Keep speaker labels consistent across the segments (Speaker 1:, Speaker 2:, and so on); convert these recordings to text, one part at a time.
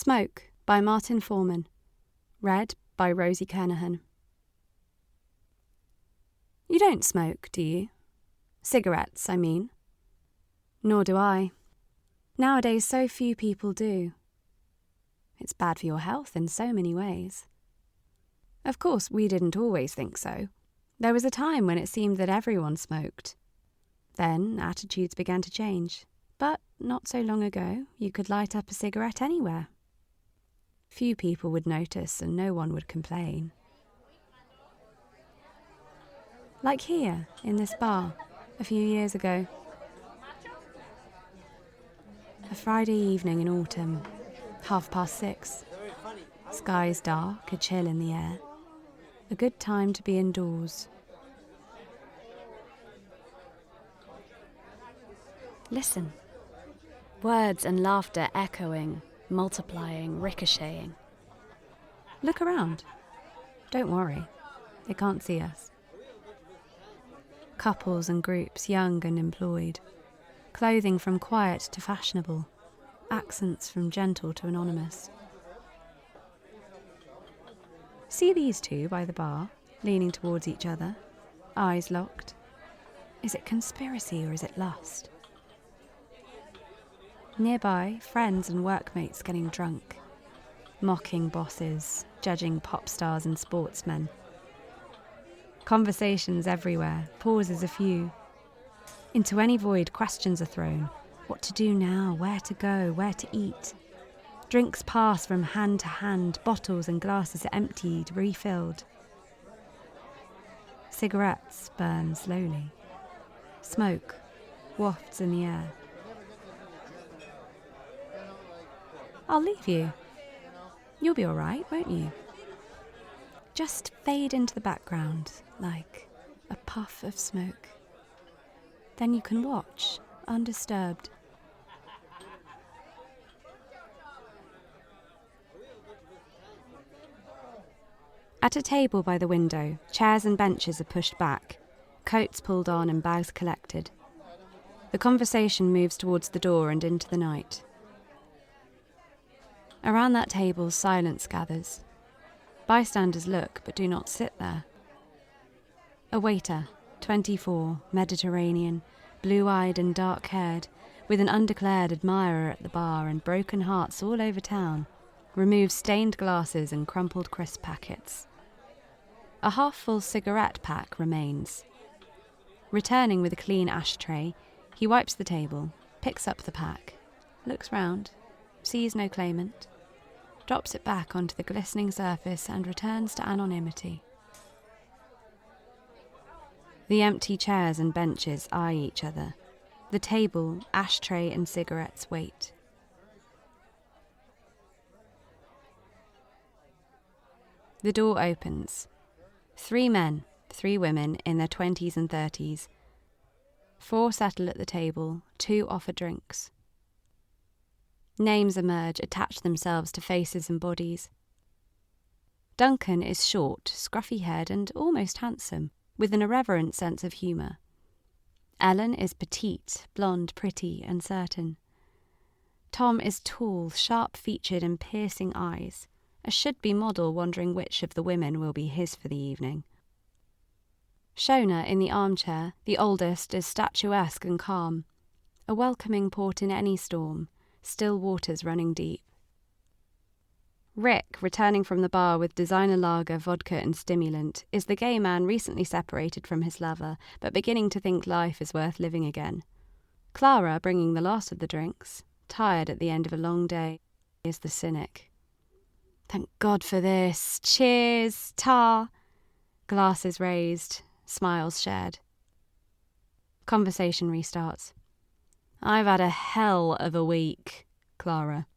Speaker 1: Smoke by Martin Foreman. Read by Rosie Kernohan. You don't smoke, do you? Cigarettes, I mean. Nor do I. Nowadays so few people do. It's bad for your health in so many ways. Of course, we didn't always think so. There was a time when it seemed that everyone smoked. Then attitudes began to change. But not so long ago, you could light up a cigarette anywhere. Few people would notice and no one would complain. Like here, in this bar, a few years ago. A Friday evening in autumn, 6:30. Skies dark, a chill in the air. A good time to be indoors. Listen. Words and laughter echoing, multiplying, ricocheting. Look around. Don't worry, they can't see us. Couples and groups, young and employed. Clothing from quiet to fashionable. Accents from gentle to anonymous. See these two by the bar, leaning towards each other, eyes locked. Is it conspiracy or is it lust? Nearby, friends and workmates getting drunk, mocking bosses, judging pop stars and sportsmen. Conversations everywhere, pauses a few. Into any void, questions are thrown. What to do now, where to go, where to eat. Drinks pass from hand to hand, bottles and glasses are emptied, refilled. Cigarettes burn slowly. Smoke wafts in the air. I'll leave you. You'll be all right, won't you? Just fade into the background like a puff of smoke. Then you can watch, undisturbed. At a table by the window, chairs and benches are pushed back, coats pulled on and bags collected. The conversation moves towards the door and into the night. Around that table, silence gathers. Bystanders look, but do not sit there. A waiter, 24, Mediterranean, blue-eyed and dark-haired, with an undeclared admirer at the bar and broken hearts all over town, removes stained glasses and crumpled crisp packets. A half-full cigarette pack remains. Returning with a clean ashtray, he wipes the table, picks up the pack, looks round, sees no claimant, drops it back onto the glistening surface and returns to anonymity. The empty chairs and benches eye each other. The table, ashtray and cigarettes wait. The door opens. 3 men, 3 women in their 20s and 30s. 4 settle at the table, 2 offer drinks. Names emerge, attach themselves to faces and bodies. Duncan is short, scruffy-haired and almost handsome, with an irreverent sense of humour. Ellen is petite, blonde, pretty and certain. Tom is tall, sharp-featured and piercing eyes, a should-be model wondering which of the women will be his for the evening. Shona in the armchair, the oldest, is statuesque and calm, a welcoming port in any storm, still waters running deep. Rick, returning from the bar with designer lager, vodka and stimulant, is the gay man recently separated from his lover, but beginning to think life is worth living again. Clara, bringing the last of the drinks, tired at the end of a long day, is the cynic. Thank God for this. Cheers, tar. Glasses raised, smiles shared. Conversation restarts. I've had a hell of a week, Clara.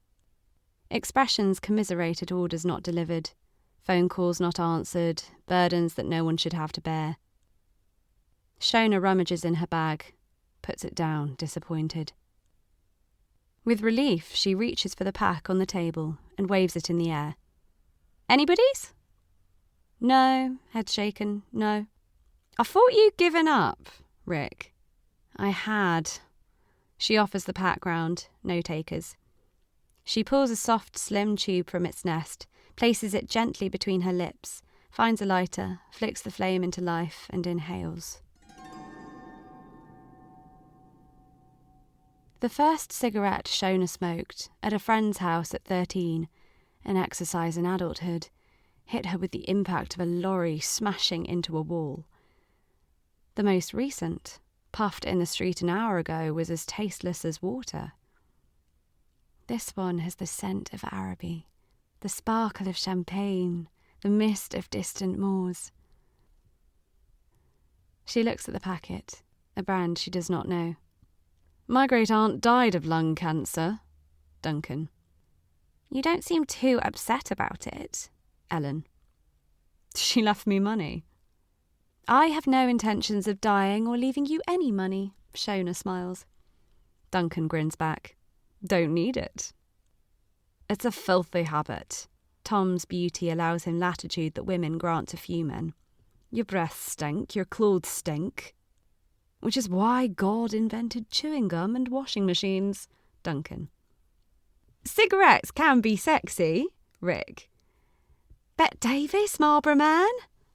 Speaker 1: Expressions commiserate at orders not delivered, phone calls not answered, burdens that no one should have to bear. Shona rummages in her bag, puts it down, disappointed. With relief, she reaches for the pack on the table and waves it in the air. Anybody's? No, head shaken, no. I thought you'd given up, Rick. I had. She offers the pack round, no takers. She pulls a soft, slim tube from its nest, places it gently between her lips, finds a lighter, flicks the flame into life, and inhales. The first cigarette Shona smoked, at a friend's house at 13, an exercise in adulthood, hit her with the impact of a lorry smashing into a wall. The most recent, puffed in the street an hour ago, was as tasteless as water. This one has the scent of Araby, the sparkle of champagne, the mist of distant moors. She looks at the packet, a brand she does not know. My great-aunt died of lung cancer. Duncan. You don't seem too upset about it. Ellen. She left me money. I have no intentions of dying or leaving you any money. Shona smiles. Duncan grins back. Don't need it. It's a filthy habit. Tom's beauty allows him latitude that women grant to few men. Your breath stink, your clothes stink. Which is why God invented chewing gum and washing machines. Duncan. Cigarettes can be sexy. Rick. Bet Davis, Marlborough Man.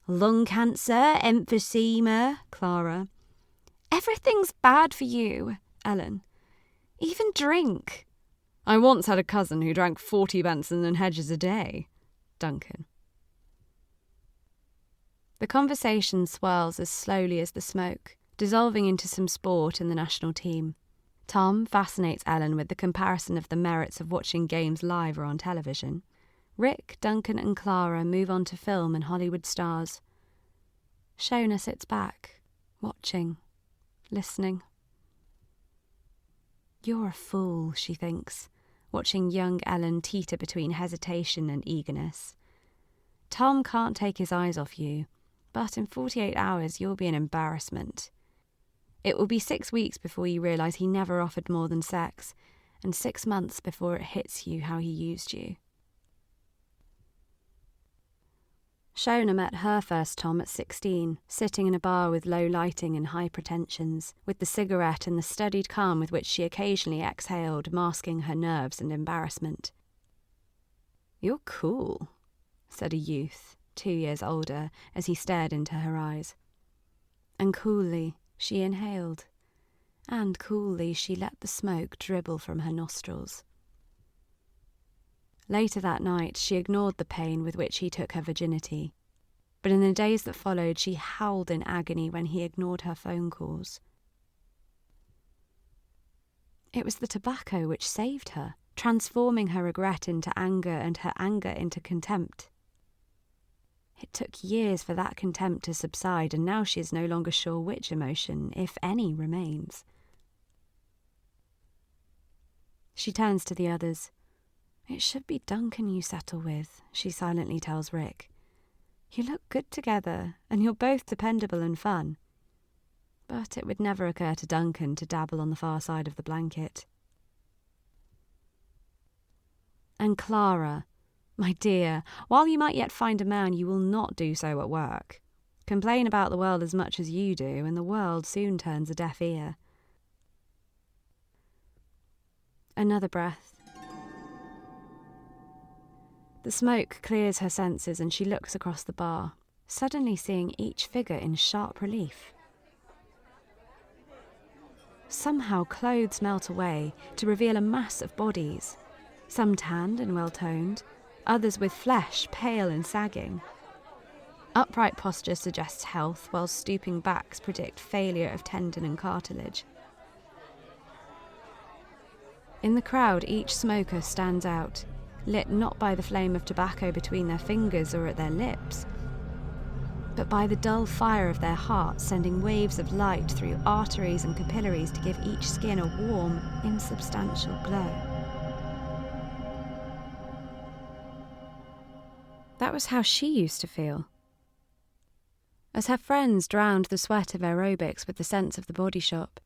Speaker 1: Lung cancer, emphysema. Clara. Everything's bad for you. Ellen. Even drink. I once had a cousin who drank 40 Benson and Hedges a day. Duncan. The conversation swirls as slowly as the smoke, dissolving into some sport in the national team. Tom fascinates Ellen with the comparison of the merits of watching games live or on television. Rick, Duncan and Clara move on to film and Hollywood stars. Shona sits back, watching, listening. You're a fool, she thinks, watching young Ellen teeter between hesitation and eagerness. Tom can't take his eyes off you, but in 48 hours you'll be an embarrassment. It will be 6 weeks before you realise he never offered more than sex, and 6 months before it hits you how he used you. Shona met her first Tom at 16, sitting in a bar with low lighting and high pretensions, with the cigarette and the studied calm with which she occasionally exhaled, masking her nerves and embarrassment. You're cool, said a youth, 2 years older, as he stared into her eyes. And coolly she inhaled, and coolly she let the smoke dribble from her nostrils. Later that night she ignored the pain with which he took her virginity, but in the days that followed she howled in agony when he ignored her phone calls. It was the tobacco which saved her, transforming her regret into anger and her anger into contempt. It took years for that contempt to subside, and now she is no longer sure which emotion, if any, remains. She turns to the others. It should be Duncan you settle with, she silently tells Rick. You look good together, and you're both dependable and fun. But it would never occur to Duncan to dabble on the far side of the blanket. And Clara, my dear, while you might yet find a man, you will not do so at work. Complain about the world as much as you do, and the world soon turns a deaf ear. Another breath. The smoke clears her senses and she looks across the bar, suddenly seeing each figure in sharp relief. Somehow clothes melt away to reveal a mass of bodies, some tanned and well-toned, others with flesh pale and sagging. Upright posture suggests health, while stooping backs predict failure of tendon and cartilage. In the crowd, each smoker stands out, lit not by the flame of tobacco between their fingers or at their lips, but by the dull fire of their hearts, sending waves of light through arteries and capillaries to give each skin a warm, insubstantial glow. That was how she used to feel. As her friends drowned the sweat of aerobics with the scents of the body shop,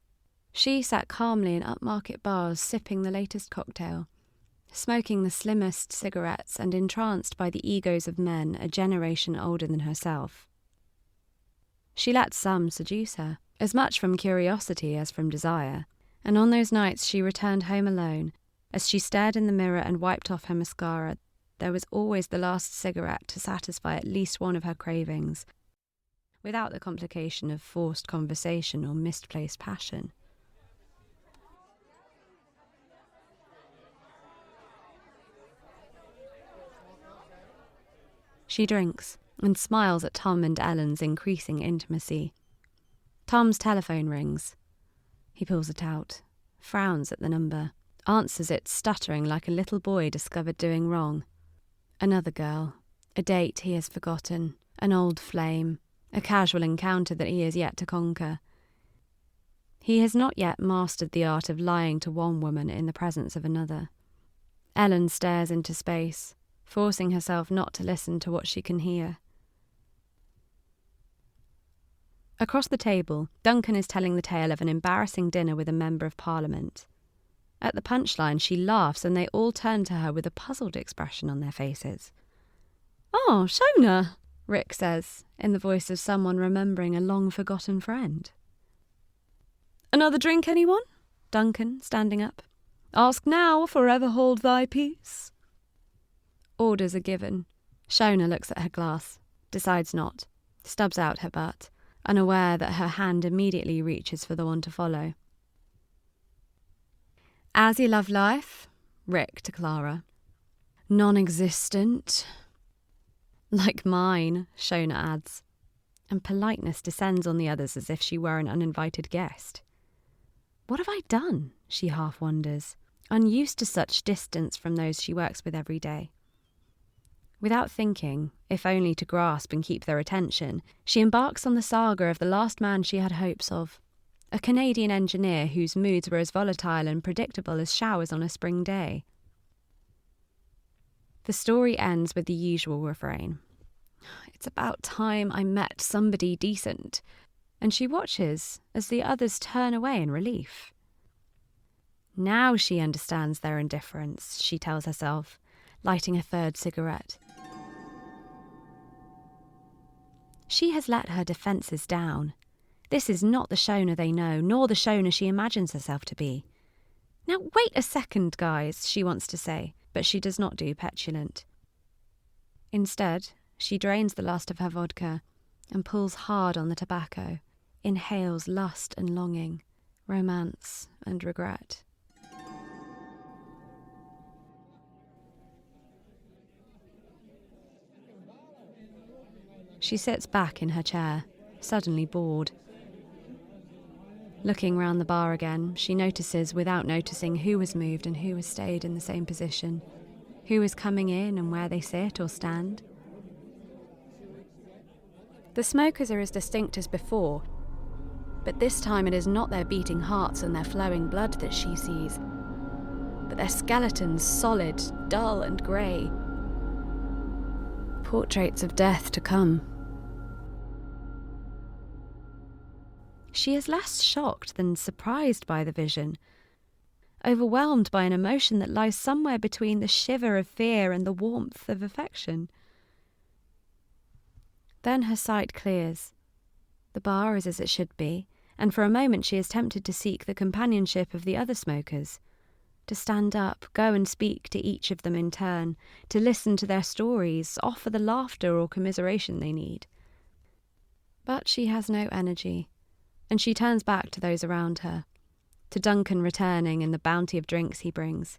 Speaker 1: she sat calmly in upmarket bars sipping the latest cocktail, smoking the slimmest cigarettes and entranced by the egos of men a generation older than herself. She let some seduce her, as much from curiosity as from desire, and on those nights she returned home alone, As she stared in the mirror and wiped off her mascara, there was always the last cigarette to satisfy at least one of her cravings, without the complication of forced conversation or misplaced passion. She drinks and smiles at Tom and Ellen's increasing intimacy. Tom's telephone rings. He pulls it out, frowns at the number, answers it stuttering like a little boy discovered doing wrong. Another girl, a date he has forgotten, an old flame, a casual encounter that he has yet to conquer. He has not yet mastered the art of lying to one woman in the presence of another. Ellen stares into space, forcing herself not to listen to what she can hear. Across the table, Duncan is telling the tale of an embarrassing dinner with a member of Parliament. At the punchline, she laughs and they all turn to her with a puzzled expression on their faces. "Oh, Shona," Rick says, in the voice of someone remembering a long-forgotten friend. "Another drink, anyone?" Duncan, standing up. "Ask now or forever hold thy peace." Orders are given. Shona looks at her glass, decides not, stubs out her butt, unaware that her hand immediately reaches for the one to follow. "As you love life?" Rick to Clara. "Non-existent." "Like mine," Shona adds, and politeness descends on the others as if she were an uninvited guest. What have I done? She half wonders, unused to such distance from those she works with every day. Without thinking, if only to grasp and keep their attention, she embarks on the saga of the last man she had hopes of, a Canadian engineer whose moods were as volatile and predictable as showers on a spring day. The story ends with the usual refrain. "It's about time I met somebody decent," and she watches as the others turn away in relief. Now she understands their indifference, she tells herself, lighting a third cigarette. She has let her defences down. This is not the Shona they know, nor the Shona she imagines herself to be. "Now wait a second, guys," she wants to say, but she does not do petulant. Instead, she drains the last of her vodka and pulls hard on the tobacco, inhales lust and longing, romance and regret. She sits back in her chair, suddenly bored. Looking round the bar again, she notices without noticing who has moved and who has stayed in the same position, who is coming in and where they sit or stand. The smokers are as distinct as before, but this time it is not their beating hearts and their flowing blood that she sees, but their skeletons, solid, dull and grey. Portraits of death to come. She is less shocked than surprised by the vision, overwhelmed by an emotion that lies somewhere between the shiver of fear and the warmth of affection. Then her sight clears. The bar is as it should be, and for a moment she is tempted to seek the companionship of the other smokers, to stand up, go and speak to each of them in turn, to listen to their stories, offer the laughter or commiseration they need. But she has no energy, and she turns back to those around her, to Duncan returning and the bounty of drinks he brings.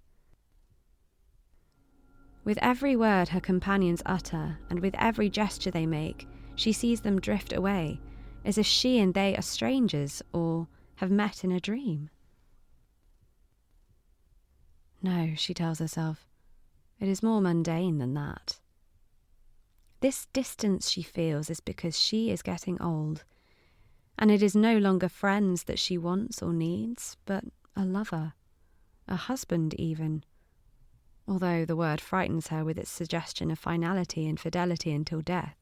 Speaker 1: With every word her companions utter, and with every gesture they make, she sees them drift away, as if she and they are strangers or have met in a dream. No, she tells herself, it is more mundane than that. This distance she feels is because she is getting old, and it is no longer friends that she wants or needs, but a lover, a husband even, although the word frightens her with its suggestion of finality and fidelity until death.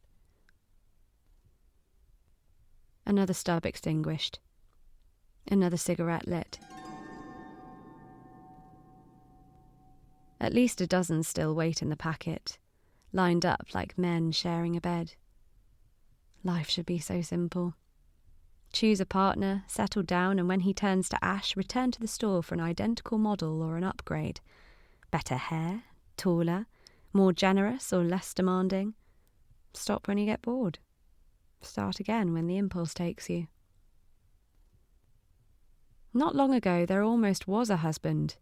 Speaker 1: Another stub extinguished. Another cigarette lit. At least a dozen still wait in the packet, lined up like men sharing a bed. Life should be so simple. Choose a partner, settle down, and when he turns to ash, return to the store for an identical model or an upgrade. Better hair, taller, more generous or less demanding. Stop when you get bored. Start again when the impulse takes you. Not long ago, there almost was a husband.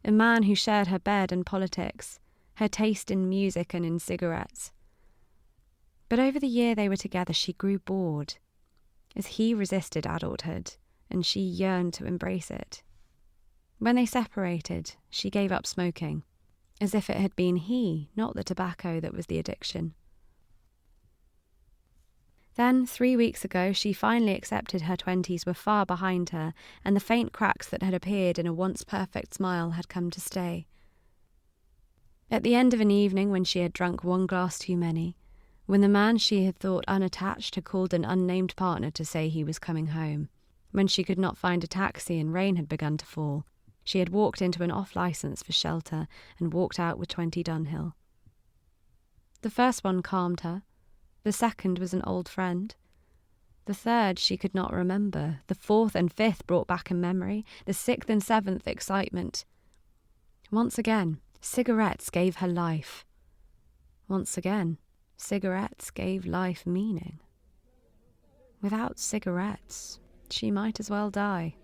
Speaker 1: A man who shared her bed and politics, her taste in music and in cigarettes. But over the year they were together, she grew bored, as he resisted adulthood and she yearned to embrace it. When they separated, she gave up smoking, as if it had been he, not the tobacco, that was the addiction. Then, 3 weeks ago, she finally accepted her 20s were far behind her, and the faint cracks that had appeared in a once perfect smile had come to stay. At the end of an evening when she had drunk one glass too many, when the man she had thought unattached had called an unnamed partner to say he was coming home, when she could not find a taxi and rain had begun to fall, she had walked into an off-licence for shelter and walked out with 20 Dunhill. The first one calmed her. The second was an old friend. The third she could not remember. The fourth and fifth brought back a memory. The sixth and seventh excitement. Once again, cigarettes gave her life. Once again, cigarettes gave life meaning. Without cigarettes, she might as well die.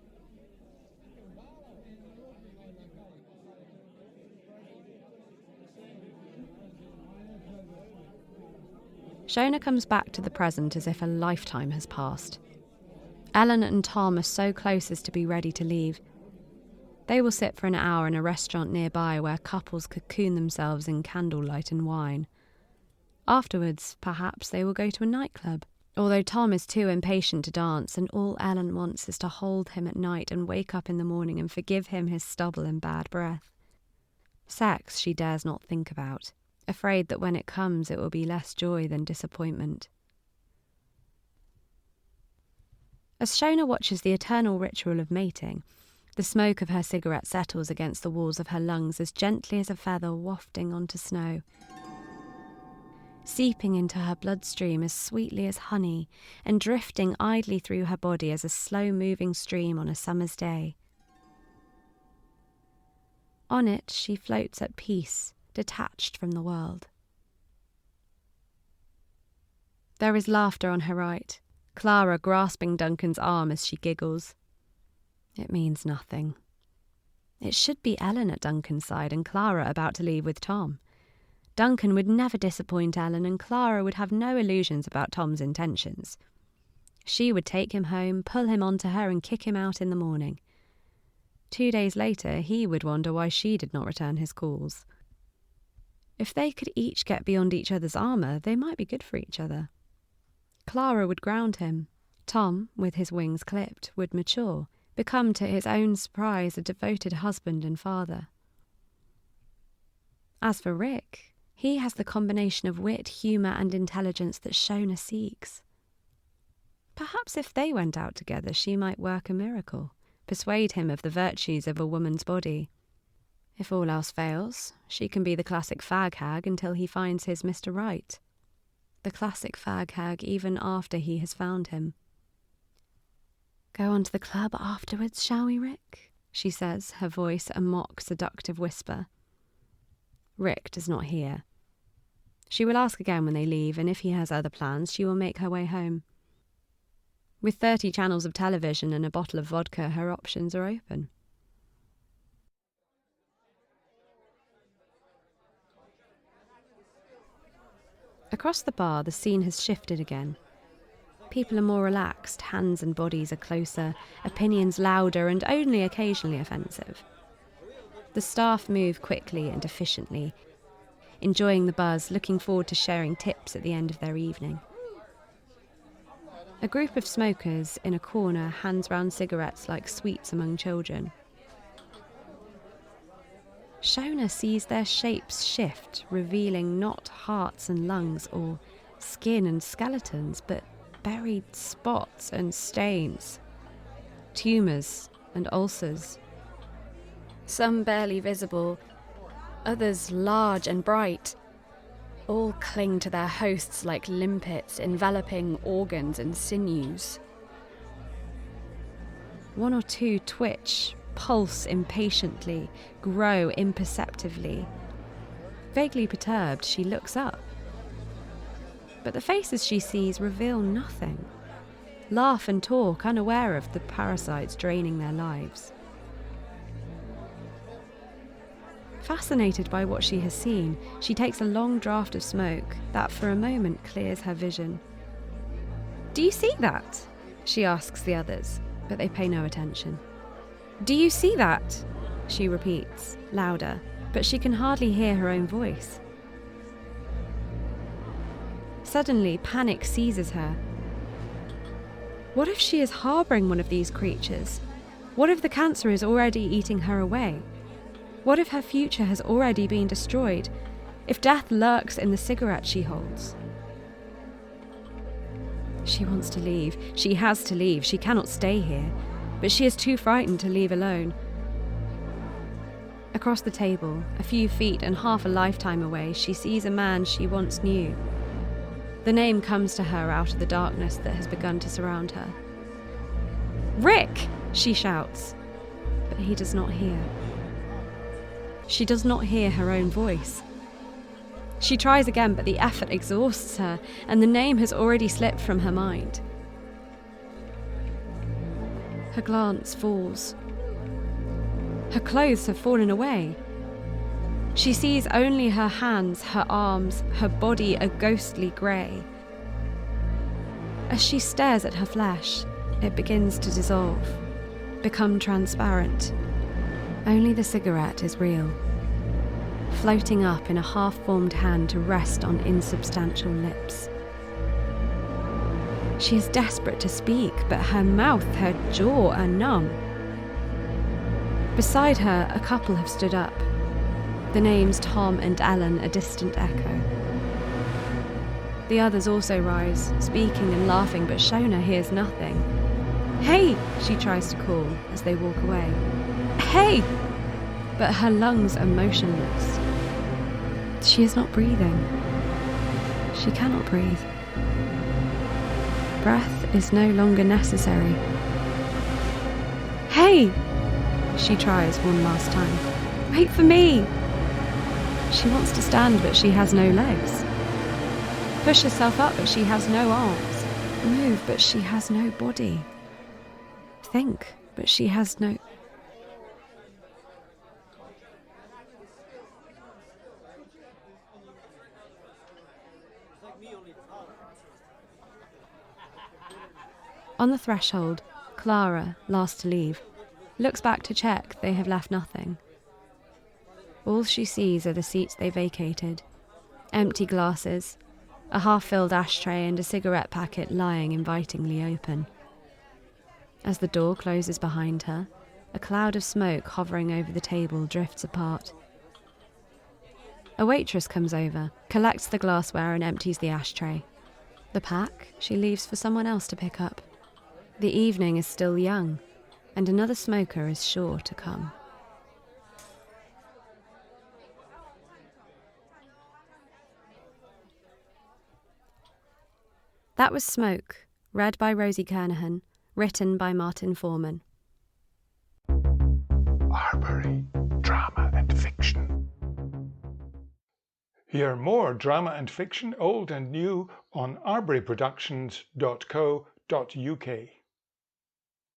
Speaker 1: Shona comes back to the present as if a lifetime has passed. Ellen and Tom are so close as to be ready to leave. They will sit for an hour in a restaurant nearby where couples cocoon themselves in candlelight and wine. Afterwards, perhaps, they will go to a nightclub, although Tom is too impatient to dance, and all Ellen wants is to hold him at night and wake up in the morning and forgive him his stubble and bad breath. Sex she dares not think about, afraid that when it comes it will be less joy than disappointment. As Shona watches the eternal ritual of mating, the smoke of her cigarette settles against the walls of her lungs as gently as a feather wafting onto snow, seeping into her bloodstream as sweetly as honey, and drifting idly through her body as a slow-moving stream on a summer's day. On it she floats at peace, detached from the world. There is laughter on her right, Clara grasping Duncan's arm as she giggles. It means nothing. It should be Ellen at Duncan's side and Clara about to leave with Tom. Duncan would never disappoint Ellen, and Clara would have no illusions about Tom's intentions. She would take him home, pull him onto her, and kick him out in the morning. 2 days later, he would wonder why she did not return his calls. If they could each get beyond each other's armour, they might be good for each other. Clara would ground him. Tom, with his wings clipped, would mature, become to his own surprise a devoted husband and father. As for Rick, he has the combination of wit, humour and intelligence that Shona seeks. Perhaps if they went out together she might work a miracle, persuade him of the virtues of a woman's body. If all else fails, she can be the classic fag hag until he finds his Mr. Right. The classic fag hag even after he has found him. "Go on to the club afterwards, shall we, Rick?" she says, her voice a mock seductive whisper. Rick does not hear. She will ask again when they leave, and if he has other plans, she will make her way home. With 30 channels of television and a bottle of vodka, her options are open. Across the bar, the scene has shifted again. People are more relaxed, hands and bodies are closer, opinions louder and only occasionally offensive. The staff move quickly and efficiently, enjoying the buzz, looking forward to sharing tips at the end of their evening. A group of smokers in a corner hands round cigarettes like sweets among children. Shona sees their shapes shift, revealing not hearts and lungs or skin and skeletons, but buried spots and stains, tumours and ulcers. Some barely visible, others large and bright. All cling to their hosts like limpets enveloping organs and sinews. One or two twitch, pulse impatiently, grow imperceptibly. Vaguely perturbed, she looks up. But the faces she sees reveal nothing. Laugh and talk, unaware of the parasites draining their lives. Fascinated by what she has seen, she takes a long draught of smoke that for a moment clears her vision. "Do you see that?" she asks the others, but they pay no attention. "Do you see that?" she repeats, louder, but she can hardly hear her own voice. Suddenly, panic seizes her. What if she is harbouring one of these creatures? What if the cancer is already eating her away? What if her future has already been destroyed? If death lurks in the cigarette she holds? She wants to leave. She has to leave. She cannot stay here. But she is too frightened to leave alone. Across the table, a few feet and half a lifetime away, she sees a man she once knew. The name comes to her out of the darkness that has begun to surround her. "Rick!" she shouts, but he does not hear. She does not hear her own voice. She tries again, but the effort exhausts her, and the name has already slipped from her mind. Her glance falls. Her clothes have fallen away. She sees only her hands, her arms, her body a ghostly grey. As she stares at her flesh, it begins to dissolve, become transparent. Only the cigarette is real, floating up in a half-formed hand to rest on insubstantial lips. She is desperate to speak, but her mouth, her jaw are numb. Beside her, a couple have stood up. The names Tom and Ellen a distant echo. The others also rise, speaking and laughing, but Shona hears nothing. "Hey!" she tries to call as they walk away. "Hey!" But her lungs are motionless. She is not breathing. She cannot breathe. Breath is no longer necessary. "Hey!" she tries one last time. "Wait for me!" She wants to stand, but she has no legs. Push herself up, but she has no arms. Move, but she has no body. Think, but she has no... On the threshold, Clara, last to leave, looks back to check they have left nothing. All she sees are the seats they vacated, empty glasses, a half-filled ashtray and a cigarette packet lying invitingly open. As the door closes behind her, a cloud of smoke hovering over the table drifts apart. A waitress comes over, collects the glassware and empties the ashtray. The pack she leaves for someone else to pick up. The evening is still young, and another smoker is sure to come. That was Smoke, read by Rosie Kernohan, written by Martin Foreman.
Speaker 2: Araby, drama and fiction. Hear more drama and fiction, old and new, on arburyproductions.co.uk.